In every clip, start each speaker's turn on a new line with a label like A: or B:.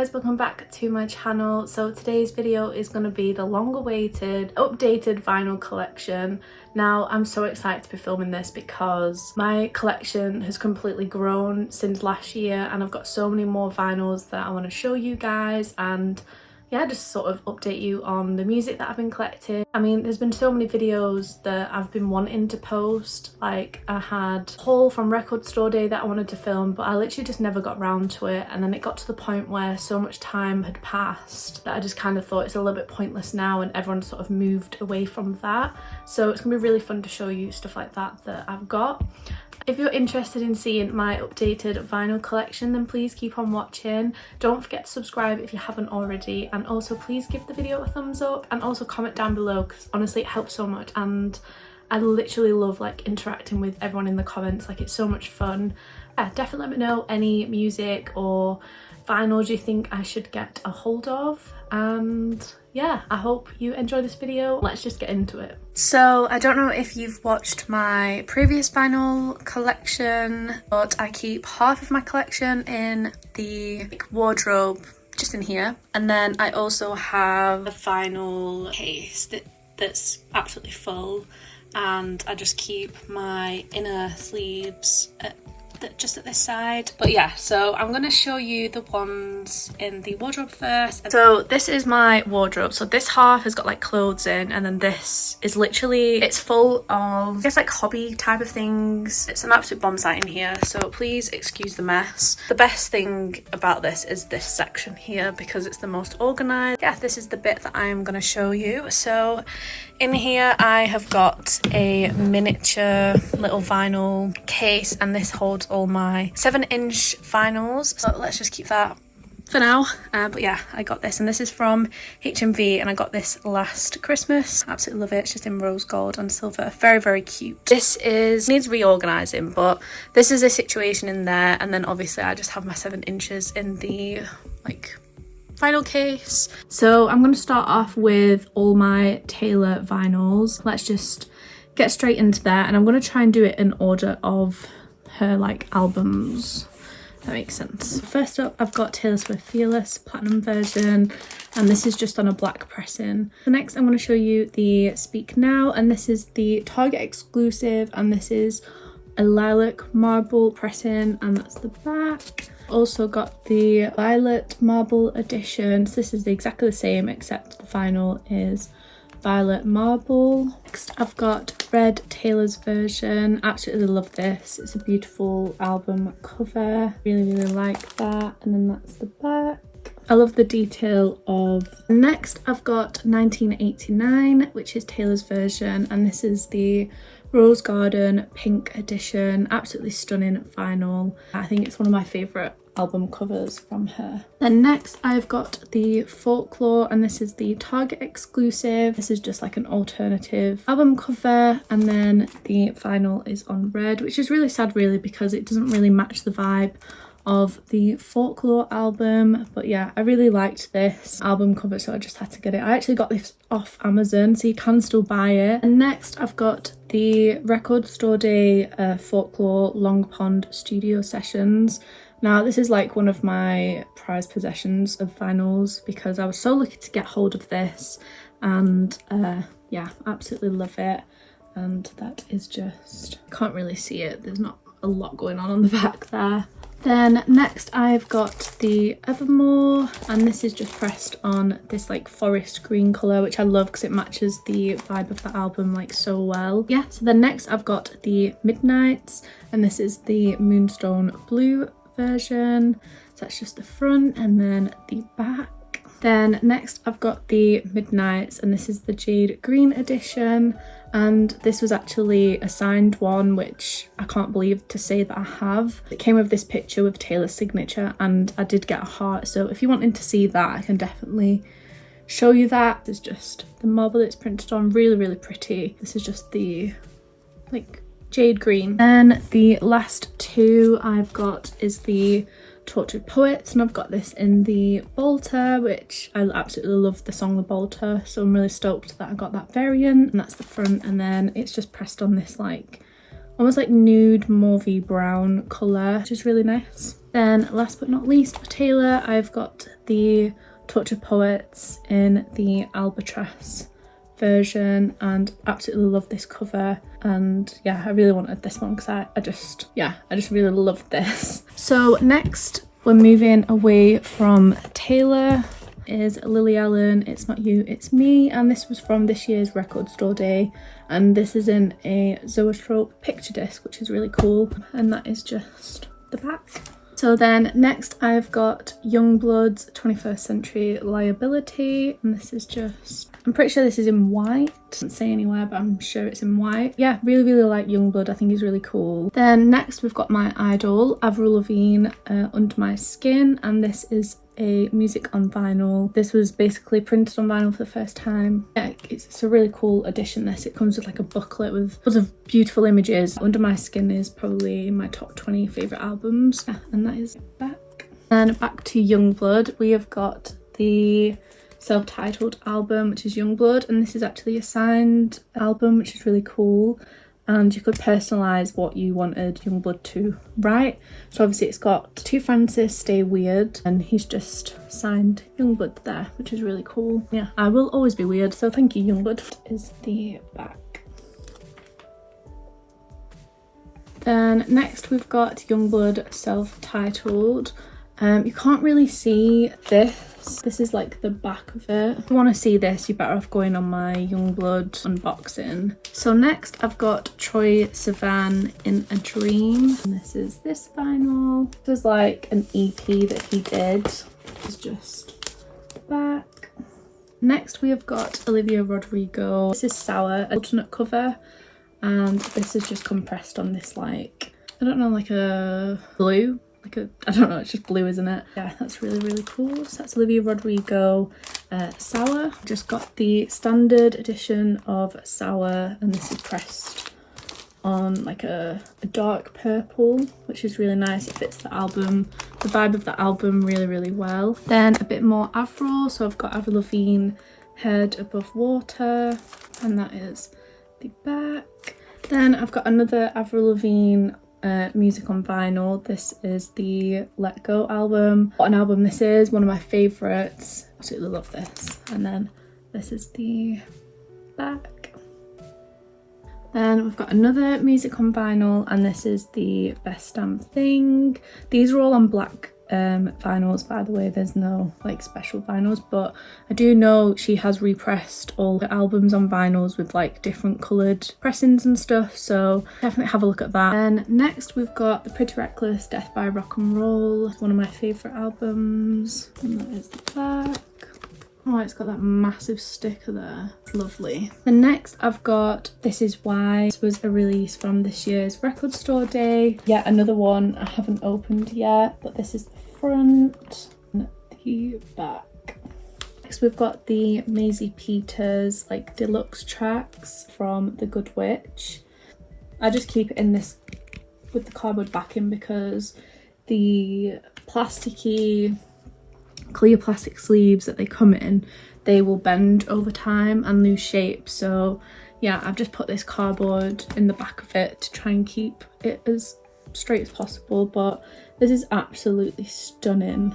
A: guys, welcome back to my channel. So today's video is going to be the long awaited updated vinyl collection. Now I'm so excited to be filming this because my collection has completely grown since last year and I've got so many more vinyls that I want to show you guys and yeah, just sort of update you on the music that I've been collecting. I mean, there's been so many videos that I've been wanting to post. Like I had a haul from Record Store Day that I wanted to film, but I literally just never got round to it. And then it got to the point where so much time had passed that I just kind of thought it's a little bit pointless now and everyone sort of moved away from that. So it's gonna be really fun to show you stuff like that I've got. If you're interested in seeing my updated vinyl collection, then please keep on watching. Don't forget to subscribe if you haven't already, and also please give the video a thumbs up and also comment down below because honestly it helps so much and I literally love like interacting with everyone in the comments. Like it's so much fun. Definitely let me know any music or vinyls you think I should get a hold of, and yeah, I hope you enjoy this video. Let's just get into it. So I don't know if you've watched my previous vinyl collection, but I keep half of my collection in the wardrobe just in here, and then I also have a vinyl case that's absolutely full, and I just keep my inner sleeves just at this side. But yeah, so I'm gonna show you the ones in the wardrobe first. So this is my wardrobe. So this half has got like clothes in, and then this is literally, it's full of I guess like hobby type of things. It's an absolute bomb site in here, so please excuse the mess. The best thing about this is this section here because it's the most organized. Yeah, this is the bit that I'm gonna show you. So in here I have got a miniature little vinyl case, and this holds all my 7-inch vinyls, so let's just keep that for now. But yeah, I got this, and this is from HMV, and I got this last Christmas. Absolutely love it. It's just in rose gold and silver. Very, very cute. This needs reorganizing, but this is a situation in there, and then obviously I just have my 7 inches in the like vinyl case. So I'm going to start off with all my Taylor vinyls. Let's just get straight into there, and I'm going to try and do it in order of her like albums. That makes sense. First up, I've got Taylor Swift Fearless platinum version, and this is just on a black pressing. The next I'm going to show you the Speak Now, and this is the Target exclusive, and this is a lilac marble pressing, and that's the back. Also got the violet marble edition. So this is exactly the same except the vinyl is violet marble. Next I've got Red Taylor's version. Absolutely love this. It's a beautiful album cover. Really like that. And then that's the back. I love the detail of. Next I've got 1989, which is Taylor's version, and this is the Rose Garden pink edition. Absolutely stunning vinyl. I think it's one of my favourite album covers from her. Then next I've got the Folklore, and this is the Target exclusive. This is just like an alternative album cover, and then the vinyl is on red, which is really sad really because it doesn't really match the vibe of the Folklore album. But yeah, I really liked this album cover, so I just had to get it. I actually got this off Amazon, so you can still buy it. And next I've got the Record Store Day Folklore Long Pond Studio Sessions. Now this is like one of my prized possessions of vinyls because I was so lucky to get hold of this, and yeah, absolutely love it. And that is just, can't really see it, there's not a lot going on the back there. Then next I've got the Evermore, and this is just pressed on this like forest green colour, which I love because it matches the vibe of the album like so well. Yeah, so then next I've got the Midnights, and this is the Moonstone Blue version. So that's just the front and then the back. Then next I've got the Midnights, and this is the Jade Green edition, and this was actually a signed one, which I can't believe to say that I have. It came with this picture with Taylor's signature, and I did get a heart, so if you wanted to see that I can definitely show you that. This is just the marble it's printed on. Really pretty. This is just the like jade green. Then the last two I've got is the Tortured Poets, and I've got this in the Bolter, which I absolutely love the song The Bolter, so I'm really stoked that I got that variant. And that's the front, and then it's just pressed on this like almost like nude mauvey brown colour, which is really nice. Then last but not least for Taylor, I've got the Touch of Poets in the Albatross version, and absolutely love this cover. And yeah, I really wanted this one because I just really love this. So next we're moving away from Taylor is Lily Allen, It's Not You, It's Me, and this was from this year's Record Store Day, and this is in a zoetrope picture disc, which is really cool, and that is just the back. So then next I've got Youngblood's 21st Century Liability, and this is just, I'm pretty sure this is in white. It doesn't say anywhere, but I'm sure it's in white. Yeah, really like Youngblood. I think he's really cool. Then next we've got my idol, Avril Lavigne, Under My Skin, and this is a music on vinyl. This was basically printed on vinyl for the first time. Yeah, it's a really cool edition, this. It comes with like a booklet with lots of beautiful images. Under My Skin is probably my top 20 favourite albums. Yeah, and that is back. And back to Youngblood, we have got the self-titled album, which is Youngblood, and this is actually a signed album, which is really cool. And you could personalise what you wanted Youngblood to write. So obviously it's got To Francis, Stay Weird, and he's just signed Youngblood there, which is really cool. Yeah, I will always be weird, so thank you, Youngblood. Is the back. Then next we've got Youngblood self-titled. You can't really see this. This is like the back of it. If you want to see this, you're better off going on my Youngblood unboxing. So next I've got Troye Sivan, In a Dream. And this is this vinyl. This was like an EP that he did. It's just the back. Next we have got Olivia Rodrigo. This is Sour, an alternate cover. And this is just compressed on this, like, I don't know, like a blue. I don't know, it's just blue, isn't it? Yeah, that's really cool. So that's Olivia Rodrigo, Sour. Just got the standard edition of Sour, and this is pressed on like a dark purple, which is really nice. It fits the album, the vibe of the album really well. Then a bit more Avril, so I've got Avril Lavigne, Head Above Water, and that is the back. Then I've got another Avril Lavigne music on vinyl. This is the Let Go album. What an album this is, one of my favourites. Absolutely love this. And then this is the back. Then we've got another music on vinyl, and this is the Best Damn Thing. These are all on black vinyls, by the way. There's no like special vinyls, but I do know she has repressed all her albums on vinyls with like different coloured pressings and stuff, so definitely have a look at that. And next we've got The Pretty Reckless, Death by Rock and Roll. It's one of my favourite albums, and that is the back. Oh, it's got that massive sticker there. Lovely. Then next I've got This Is Why. This was a release from this year's Record Store Day. Yet another one I haven't opened yet, but this is the front and the back. Next we've got the Maisie Peters like deluxe tracks from The Good Witch. I just keep it in this with the cardboard backing because the plasticky clear plastic sleeves that they come in, they will bend over time and lose shape. So yeah, I've just put this cardboard in the back of it to try and keep it as straight as possible, but this is absolutely stunning.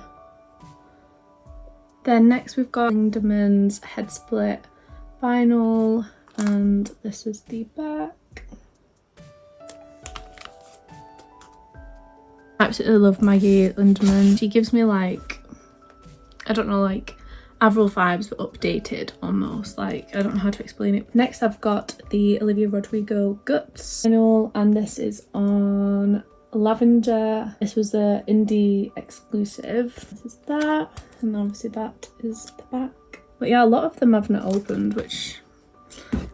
A: Then next we've got Lindeman's Head Split vinyl, and this is the back. I absolutely love Maggie Lindemann. She gives me like, I don't know, like Avril vibes, but updated almost. Like, I don't know how to explain it. Next I've got the Olivia Rodrigo Guts vinyl, and this is on Lavender. This was the indie exclusive. This is that, and obviously that is the back. But yeah, a lot of them I've not opened, which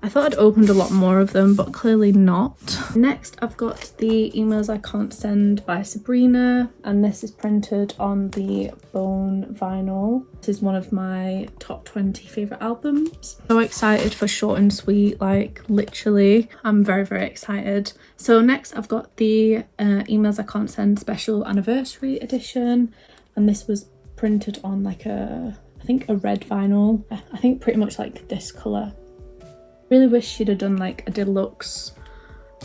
A: I thought I'd opened a lot more of them, but clearly not. Next I've got the Emails I Can't Send by Sabrina, and this is printed on the bone vinyl. This is one of my top 20 favourite albums. So excited for Short and Sweet, like literally. I'm very excited. So next I've got the Emails I Can't Send special anniversary edition, and this was printed on like I think a red vinyl. I think pretty much like this colour. Really wish she'd have done like a deluxe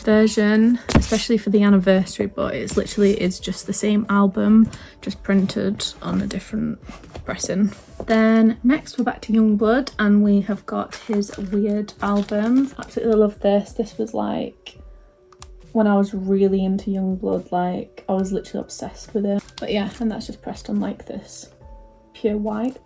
A: version, especially for the anniversary, but it's literally is just the same album, just printed on a different pressing. Then next we're back to Youngblood, and we have got his Weird album. Absolutely love this. This was like when I was really into Youngblood, like I was literally obsessed with it. But yeah, and that's just pressed on like this pure white.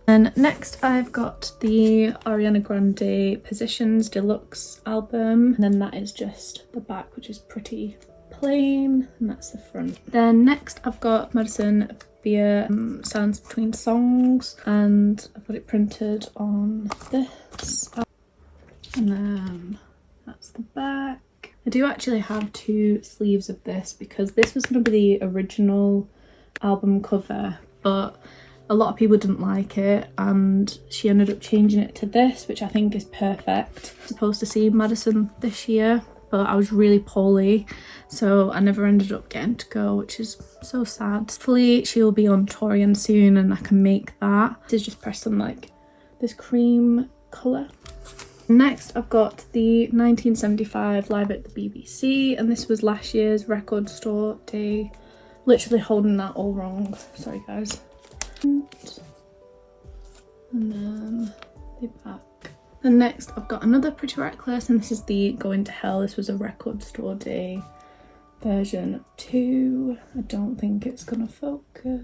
A: And next I've got the Ariana Grande Positions Deluxe album, and then that is just the back, which is pretty plain, and that's the front. Then next I've got Madison Beer Silence Between Songs, and I've got it printed on this, and then that's the back. I do actually have 2 sleeves of this because this was going to be the original album cover, but a lot of people didn't like it, and she ended up changing it to this, which I think is perfect. I was supposed to see Madison this year, but I was really poorly, so I never ended up getting to go, which is so sad. Hopefully she'll be on tour again soon and I can make that. This is just pressed on like this cream colour. Next I've got the 1975 Live at the BBC, and this was last year's Record Store Day. Literally holding that all wrong, sorry guys. And then the back. And next I've got another Pretty Reckless, and this is the Going to Hell. This was a Record Store Day version 2. I don't think it's gonna focus,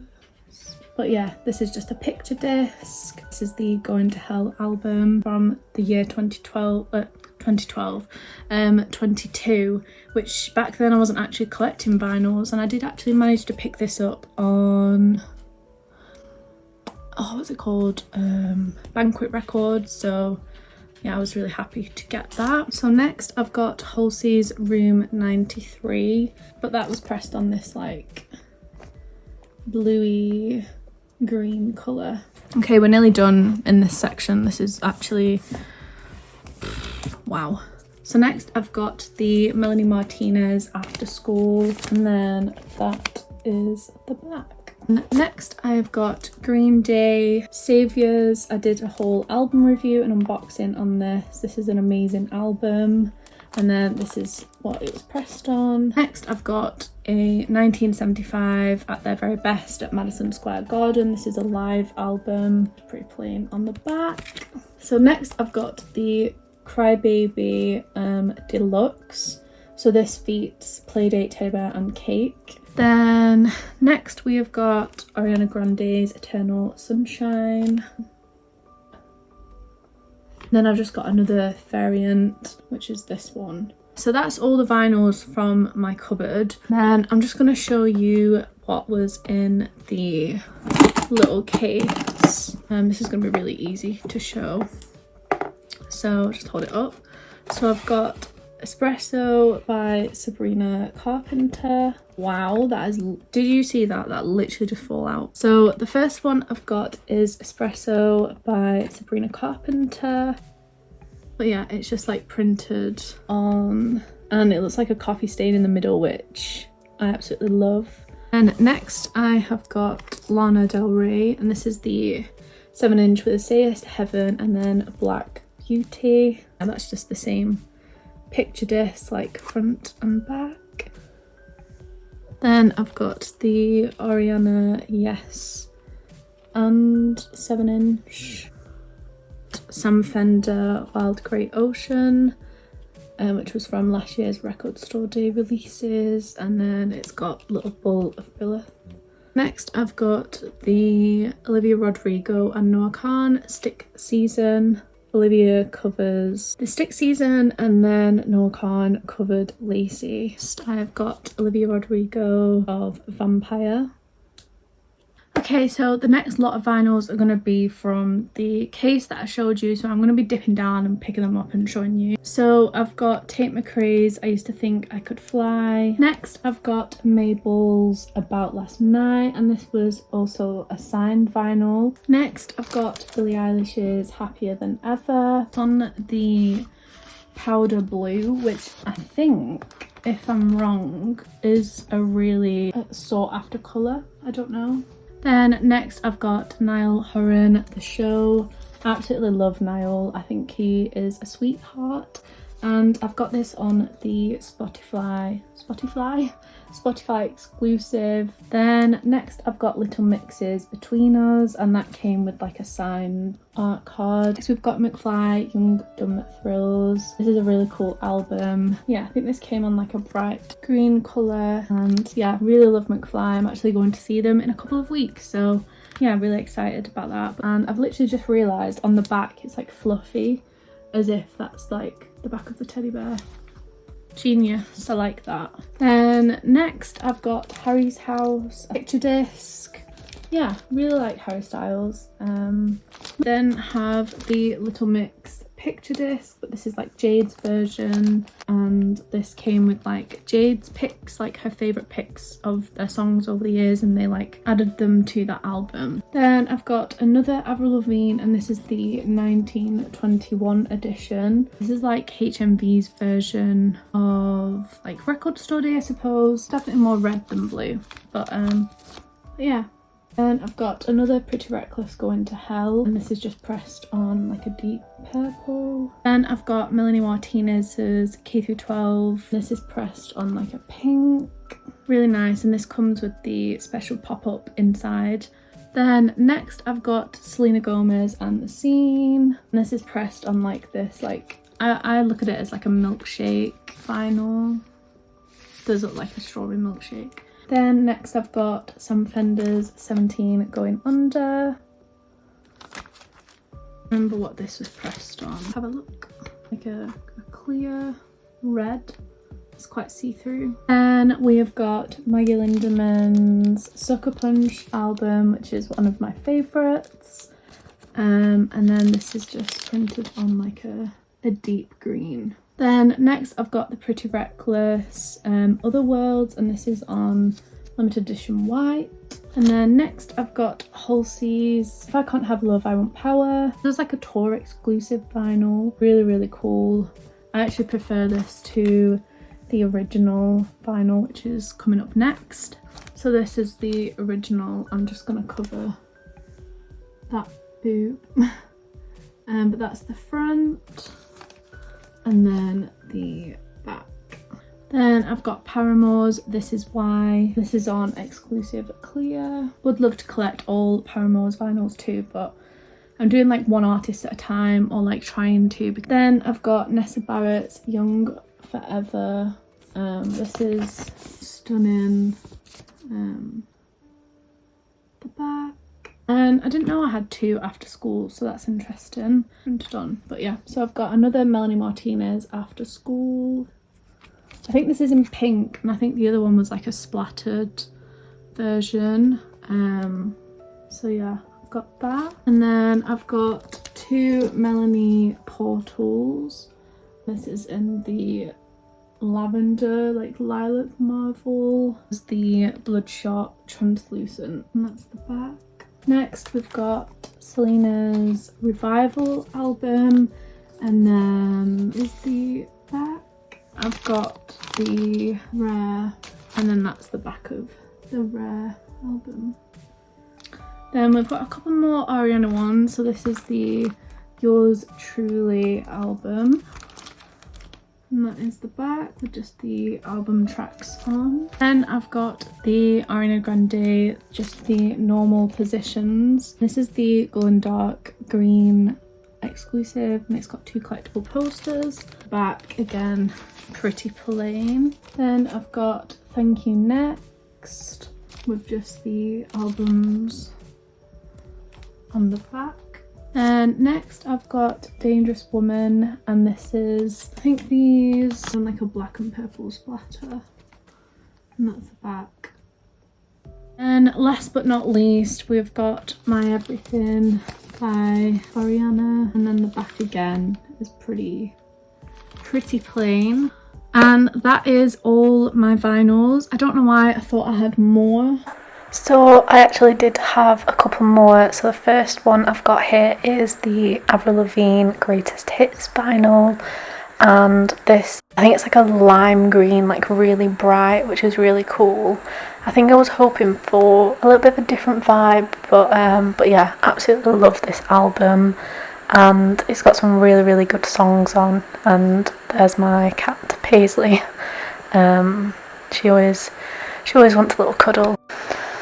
A: but yeah, this is just a picture disc. This is the Going to Hell album from the year 22, which back then I wasn't actually collecting vinyls, and I did actually manage to pick this up on, oh, what's it called, Banquet Records, so yeah, I was really happy to get that. So next I've got Halsey's Room 93, but that was pressed on this like bluey green colour. Okay, we're nearly done in this section. This is actually, wow. So next I've got the Melanie Martinez After School, and then that is the back. Next I've got Green Day Saviors. I did a whole album review and unboxing on this. This is an amazing album, and then this is what it was pressed on. Next I've got a 1975 At Their Very Best at Madison Square Garden. This is a live album, pretty plain on the back. So next I've got the Crybaby Deluxe. So this feats Playdate, Teddy Bear and Cake. Then next we have got Ariana Grande's Eternal Sunshine. Then I've just got another variant, which is this one. So that's all the vinyls from my cupboard. Then I'm just going to show you what was in the little case. This is going to be really easy to show. So just hold it up. So I've got Espresso by Sabrina Carpenter. Wow, that is, did you see that? That literally just fall out. So the first one I've got is Espresso by Sabrina Carpenter. But yeah, it's just like printed on, and it looks like a coffee stain in the middle, which I absolutely love. And next I have got Lana Del Rey, and this is the 7-inch with a Say Yes to Heaven and then Black Beauty. And that's just the same picture disc, like front and back. Then I've got the Ariana Yes and 7-inch. Sam Fender Wild Great Ocean, which was from last year's Record Store Day releases, and then it's got Little Bull of Billith. Next I've got the Olivia Rodrigo and Noah Khan Stick Season. Olivia covers the Stick Season, and then Noah Khan covered Lacey. Next I've got Olivia Rodrigo of Vampire. Okay, so the next lot of vinyls are going to be from the case that I showed you, so I'm going to be dipping down and picking them up and showing you. So I've got Tate McRae's I Used to Think I Could Fly. Next I've got Mabel's About Last Night, and this was also a signed vinyl. Next I've got Billie Eilish's Happier Than Ever on the powder blue, which I think, if I'm wrong, is a really sought after colour. I don't know. Then next I've got Niall Horan, The Show. I absolutely love Niall. I think he is a sweetheart. and I've got this on the Spotify exclusive. Then next I've got Little Mixes Between Us, and that came with like a signed art card. Next we've got McFly Young Dumb Thrills. This is a really cool album. Yeah, I think this came on like a bright green colour, and yeah, really love McFly. I'm actually going to see them in a couple of weeks, so yeah, really excited about that. And I've literally just realised on the back it's like fluffy, as if that's like the back of the teddy bear. Genius, I like that. Then next I've got Harry's House picture disc. Yeah, really like Harry Styles. Then have the Little Mix picture disc, but this is like Jade's version, and this came with like Jade's pics, like her favourite pics of their songs over the years, and they like added them to that album. Then I've got another Avril Lavigne, and this is the 1921 edition. This is like HMV's version of like Record Store Day, I suppose. Definitely more red than blue, but yeah. Then I've got another Pretty Reckless Going to Hell, and this is just pressed on like a deep purple. Then I've got Melanie Martinez's K through 12. This is pressed on like a pink. Really nice, and this comes with the special pop-up inside. Then next I've got Selena Gomez and The Scene. And this is pressed on like this, like, I look at it as like a milkshake vinyl. It does look like a strawberry milkshake. Then next I've got Sam Fender's 17 Going Under. Remember what this was pressed on. Have a look. Like a clear red. It's quite see-through. Then we have got Maggie Lindeman's Sucker Punch album, which is one of my favourites. And then this is just printed on like a deep green. Then next I've got the Pretty Reckless Other Worlds, and this is on limited edition white. And then next I've got Halsey's If I Can't Have Love, I Want Power. There's like a tour exclusive vinyl. Really, really cool. I actually prefer this to the original vinyl, which is coming up next. So this is the original. I'm just gonna cover that boob. But that's the front. And then the back. Then I've got Paramore's This Is Why. This is on exclusive clear. Would love to collect all Paramore's vinyls too, but I'm doing like one artist at a time, or like trying to. Then I've got Nessa Barrett's Young Forever. This is stunning. The back. And I didn't know I had two After School, so that's interesting. Printed on. But yeah, so I've got another Melanie Martinez After School. I think this is in pink, and I think the other one was like a splattered version. So yeah, I've got that. And then I've got two Melanie Portals. This is in the lavender, like lilac marble. This is the Bloodshot Translucent, and that's the back. Next we've got Selena's Revival album, and then is the back. I've got the Rare, and then that's the back of the Rare album. Then we've got a couple more Ariana ones. So this is the Yours Truly album. And that is the back with just the album tracks on. Then I've got the Ariana Grande, just the normal positions. This is the Glow and Dark Green exclusive, and it's got two collectible posters. Back again, pretty plain. Then I've got Thank You Next with just the albums on the back. And next I've got Dangerous Woman, and this is, I think these on like a black and purple splatter, and that's the back. And last but not least, we've got My Everything by Ariana, and then the back again is pretty plain. And that is all my vinyls. I don't know why I thought I had more. So I actually did have a couple more. So the first one I've got here is the Avril Lavigne Greatest Hits vinyl, and this, I think it's like a lime green, like really bright, which is really cool. I think I was hoping for a little bit of a different vibe, but yeah, absolutely love this album. and it's got some really good songs on. And there's my cat Paisley. She always wants a little cuddle.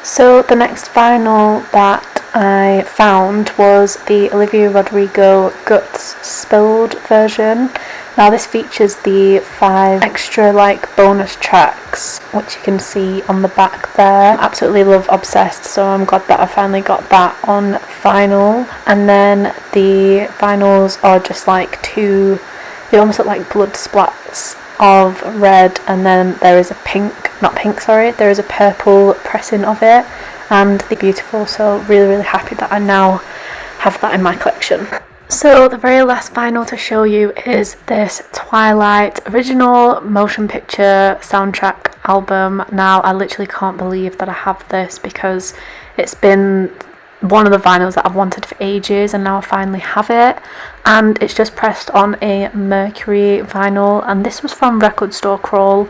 A: So the next vinyl that I found was the Olivia Rodrigo Guts Spilled version. Now this features the 5 extra like bonus tracks, which you can see on the back there. Absolutely love Obsessed, so I'm glad that I finally got that on vinyl. And then the vinyls are just like they almost look like blood splats of red, and then there is a there is a purple pressing of it, and they're beautiful, so really happy that I now have that in my collection. So the very last vinyl to show you is this Twilight original motion picture soundtrack album. Now I literally can't believe that I have this, because it's been one of the vinyls that I've wanted for ages, and now I finally have it. And it's just pressed on a Mercury vinyl, and this was from Record Store Crawl.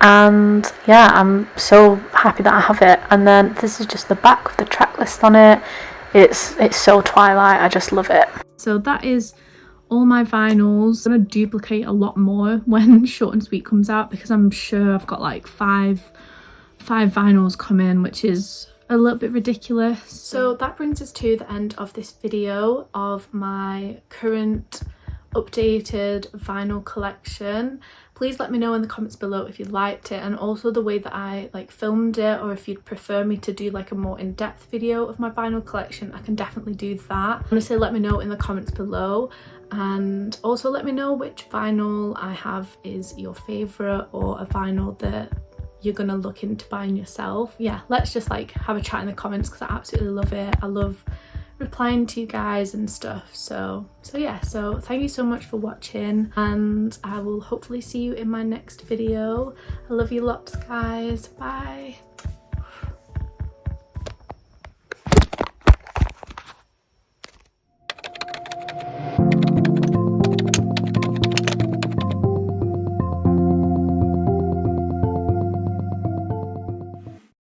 A: And yeah, I'm so happy that I have it. And then this is just the back with the track list on it. It's so Twilight, I just love it. So that is all my vinyls. I'm going to duplicate a lot more when Short and Sweet comes out, because I'm sure I've got like five vinyls coming, which is a little bit ridiculous. So that brings us to the end of this video of my current updated vinyl collection. Please let me know in the comments below if you liked it, and also the way that I like filmed it, or if you'd prefer me to do like a more in-depth video of my vinyl collection. I can definitely do that. Honestly, let me know in the comments below, and also let me know which vinyl I have is your favorite, or a vinyl that you're gonna look into buying yourself. Yeah, let's just like have a chat in the comments, because I absolutely love it. I love replying to you guys and stuff. So yeah, so thank you so much for watching, and I will hopefully see you in my next video. I love you lots, guys. Bye.